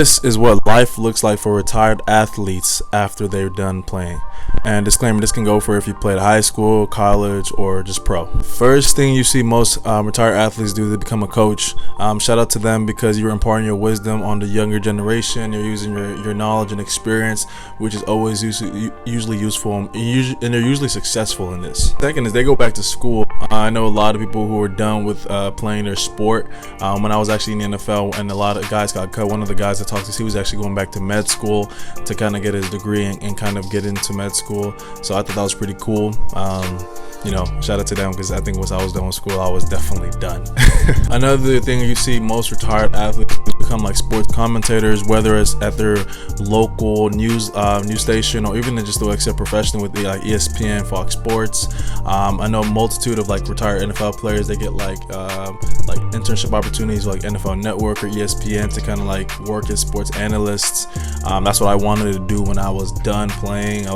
This is what life looks like for retired athletes after they're done playing. And disclaimer, this can go for if you played high school, college, or just pro. First thing you see most retired athletes do, they become a coach. Shout out to them because you're imparting your wisdom on the younger generation. You're using your knowledge and experience, which is always usually useful, and they're usually successful in this. Second is they go back to school. I know a lot of people who are done with playing their sport. When I was actually in the NFL and a lot of guys got cut, one of the guys I talked to, he was actually going back to med school to kind of get his degree and kind of get into med school. So I thought that was pretty cool. Shout out to them because I think once I was done with school, I was definitely done. Another thing you see most retired athletes become like sports commentators, whether it's at their local news station or even just to accept professionally with the ESPN, Fox Sports. I know a multitude of like retired NFL players, they get like internship opportunities like NFL Network or ESPN to kind of like work as sports analysts. That's what I wanted to do when I was done playing.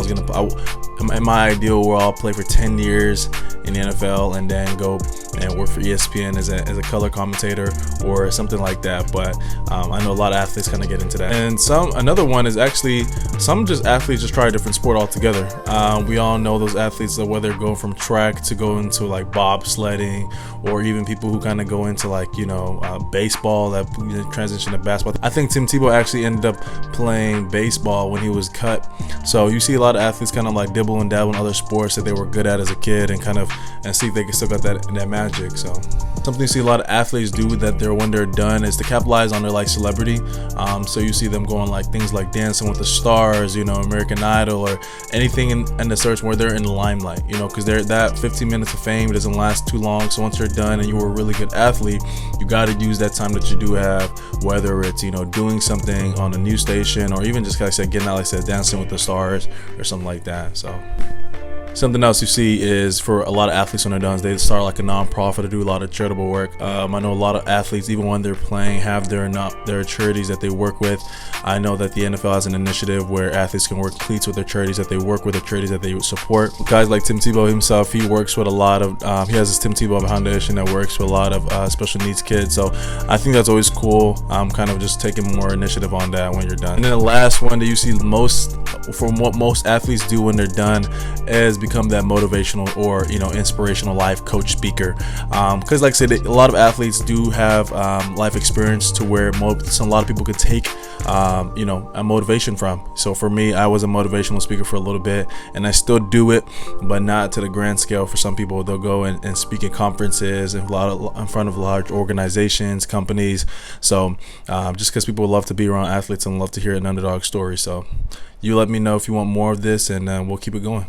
In my ideal world, I'll play for 10 years in the NFL and then go and work for ESPN as a color commentator or something like that. But I know a lot of athletes kind of get into that. And another one is actually some athletes just try a different sport altogether. We all know those athletes that whether go from track to go into like bobsledding, or even people who kind of go into baseball that transition to basketball. I think Tim Tebow actually ended up playing baseball when he was cut. So you see a lot of athletes kind of like dibble and dabble in other sports that they were good at as a kid and see if they can still got that magic. So something you see a lot of athletes do when they're done is to capitalize on their like celebrity. So you see them going like things like Dancing with the Stars, American Idol, or anything in the search where they're in the limelight, because that 15 minutes of fame doesn't last too long. So once you're done and you were a really good athlete, you got to use that time that you do have, whether it's doing something on a news station or even just like I said, getting out, like I said, Dancing with the Stars or something like that. So something else you see is for a lot of athletes when they're done, they start like a non-profit to do a lot of charitable work. I know a lot of athletes, even when they're playing, have their charities that they work with. I know that the NFL has an initiative where athletes can work cleats with their charities that they work with, the charities that they support. Guys like Tim Tebow himself, he works with a lot of, he has this Tim Tebow Foundation that works with a lot of special needs kids. So I think that's always cool. I'm kind of just taking more initiative on that when you're done. And then the last one that you see from what most athletes do when they're done is become that motivational or inspirational life coach speaker, because like I said, a lot of athletes do have life experience to where a lot of people could take a motivation from. So for me, I was a motivational speaker for a little bit, and I still do it, but not to the grand scale. For some people, they'll go and speak at conferences in front of large organizations, companies. So just because people love to be around athletes and love to hear an underdog story. So you let me know if you want more of this, and we'll keep it going.